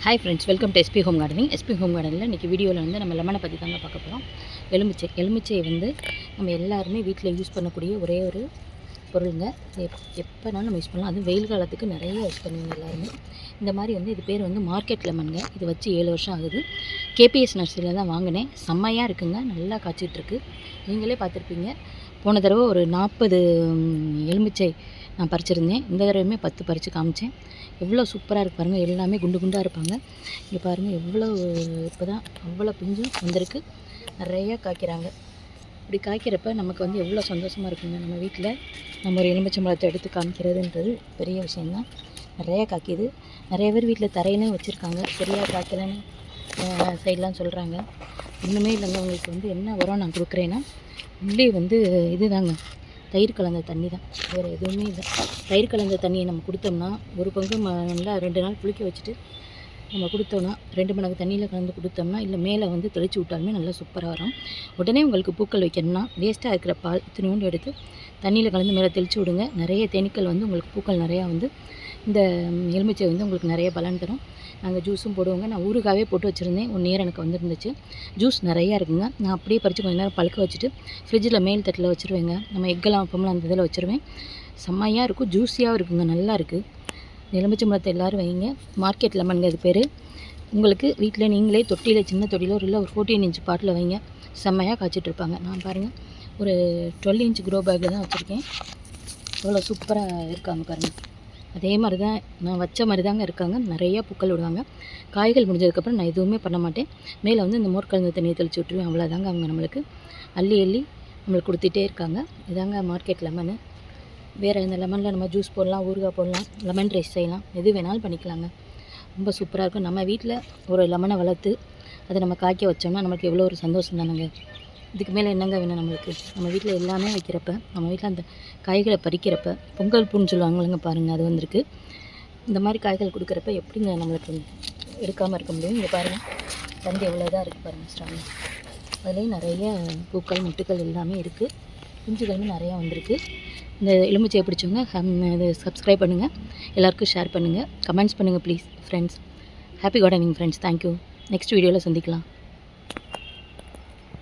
Hi friends, welcome to SP home gardening. SP home கார்டனில் இன்றைக்கி வீடியோவில் வந்து நம்ம லெமனை பற்றி தாங்க பார்க்க போகிறோம். எலுமிச்சை வந்து நம்ம எல்லாருமே வீட்டில் யூஸ் பண்ணக்கூடிய ஒரே ஒரு பொருளுங்க. எப்போனாலும் நம்ம யூஸ் பண்ணலாம். அதுவும் வெயில் காலத்துக்கு நிறைய யூஸ் பண்ணுவீங்க எல்லாருமே. இந்த மாதிரி வந்து இது பேர் வந்து மார்க்கெட் லெமனுங்க. இது வச்சு 7 வருஷம் ஆகுது. கேபிஎஸ் நர்சரியில் தான் வாங்கினேன். செம்மையாக இருக்குங்க, நல்லா காய்ச்சிட்ருக்கு. நீங்களே பார்த்துருப்பீங்க. போன தடவை ஒரு 40 எலுமிச்சை நான் பறிச்சிருந்தேன். இந்த தடவையுமே 10 பறித்து காமிச்சேன். எவ்வளோ சூப்பராக இருக்குது பாருங்கள். எல்லாமே குண்டு குண்டாக இருப்பாங்க. இங்கே பாருங்கள் எவ்வளோ இப்போ தான் அவ்வளோ பிஞ்சும் வந்திருக்கு. நிறையா காய்க்கிறாங்க. இப்படி காய்க்கிறப்ப நமக்கு வந்து எவ்வளோ சந்தோஷமாக இருக்குங்க. நம்ம வீட்டில் நம்ம ஒரு எலுமிச்சம்பழத்தை எடுத்து காமிக்கிறதுன்றது பெரிய விஷயந்தான். நிறையா காய்க்கிது. நிறைய பேர் வீட்டில் தரையிலையும் வச்சுருக்காங்க. சரியாக காய்க்கலன்னு சைட்லாம் சொல்கிறாங்க. ஒன்றுமே இல்லைங்க. உங்களுக்கு வந்து என்ன உரம் நான் கொடுக்குறேன்னா, உள்ளே வந்து இது தாங்க, தயிர் கலந்த தண்ணி தான், வேறு எதுவுமே இல்லை. தயிர் கலந்த தண்ணியை நம்ம கொடுத்தோம்னா ஒரு பங்கு நல்லா 2 நாள் புளிக்க வச்சுட்டு நம்ம கொடுத்தோம்னா 2 மடங்கு தண்ணியில் கலந்து கொடுத்தோம்னா, இல்லை மேலே வந்து தெளித்து விட்டாலுமே நல்லா சூப்பராக வரும். உடனே உங்களுக்கு பூக்கள் வைக்கணும்னா வேஸ்ட்டாக இருக்கிற பால் இத்தினோண்டு எடுத்து தண்ணியில் கலந்து மேலே தெளித்து விடுங்க. நிறைய தேனீக்கள் வந்து உங்களுக்கு பூக்கள் நிறையா வந்து இந்த எலுமிச்சை வந்து உங்களுக்கு நிறைய பலன் தரும். நாங்கள் ஜூஸும் போடுவோங்க. நான் ஊறுகாவே போட்டு வச்சுருந்தேன். 1 இயர் எனக்கு வந்துருந்துச்சு. ஜூஸ் நிறையா இருக்குங்க. நான் அப்படியே பறித்து கொஞ்சம் நேரம் பழுக்க வச்சுட்டு ஃப்ரிட்ஜில் மேல் தட்டில் வச்சுருவேங்க. நம்ம எக்கெல்லாம் வைப்போம்ல, அந்த இதில் வச்சுருவேன். செம்மையாக இருக்கும், ஜூஸியாகவும் இருக்குங்க, நல்லா இருக்குது. எலுமிச்சம்பழத்தை எல்லோரும் வைங்க. மார்க்கெட் லெமனுங்க இது பேர். உங்களுக்கு வீட்டில் நீங்களே தொட்டியில், சின்ன தொட்டியில் இல்லை ஒரு 14 இன்ச் பாட்டில் வைங்க. செம்மையாக காய்ச்சிட்ருப்பாங்க. நான் பாருங்கள் ஒரு 12 இன்ச் க்ரோ பேக்கில் தான் வச்சுருக்கேன். எவ்வளோ சூப்பராக இருக்காங்க பாருங்கள். அதே மாதிரி தான் நான் வச்ச மாதிரி தாங்க இருக்காங்க. நிறையா பூக்கள் விடுவாங்க. காய்கள் முடிஞ்சதுக்கப்புறம் நான் எதுவுமே பண்ண மாட்டேன். மேலே வந்து இந்த மோர் கலந்த தண்ணியை தெளித்து விட்டுருவேன். அவ்வளோதாங்க. அவங்க நம்மளுக்கு அள்ளி நம்மளுக்கு கொடுத்துட்டே இருக்காங்க. இதாங்க மார்க்கெட் லெமனு. வேறு இந்த லெமனில் நம்ம ஜூஸ் போடலாம், ஊறுகாய் போடலாம், லெமன் ரைஸ் செய்யலாம், எது வேணாலும் பண்ணிக்கலாங்க. ரொம்ப சூப்பராக இருக்கும். நம்ம வீட்டில் ஒரு லெமனை வளர்த்து அதை நம்ம காய்க்க வச்சோம்னா நமக்கு எவ்வளோ ஒரு சந்தோஷம் தானேங்க. இதுக்கு மேலே என்னங்க வேணும் நம்மளுக்கு? நம்ம வீட்டில் எல்லாமே வைக்கிறப்ப, நம்ம வீட்டில் அந்த காய்களை பறிக்கிறப்ப பொங்கல் பூன்னு சொல்லுவாங்களுங்க பாருங்கள், அது வந்திருக்கு. இந்த மாதிரி காய்கள் கொடுக்குறப்ப எப்படிங்க நம்மளுக்கு எடுக்காமல் இருக்க முடியும்? இங்கே பாருங்கள், தண்டு எவ்வளோ தான் இருக்குது பாருங்கள், ஸ்ட்ராங். அதுலேயும் நிறைய பூக்கள், முட்டுக்கள் எல்லாமே இருக்குது. குஞ்சுகளுமே நிறையா வந்திருக்கு. இந்த எலுமிச்சையை பிடிச்சவங்க இது சப்ஸ்கிரைப் பண்ணுங்கள், எல்லாருக்கும் ஷேர் பண்ணுங்கள், கமெண்ட்ஸ் பண்ணுங்கள் please friends. Happy gardening friends. Thank you. Next வீடியோவில் சந்திக்கலாம்.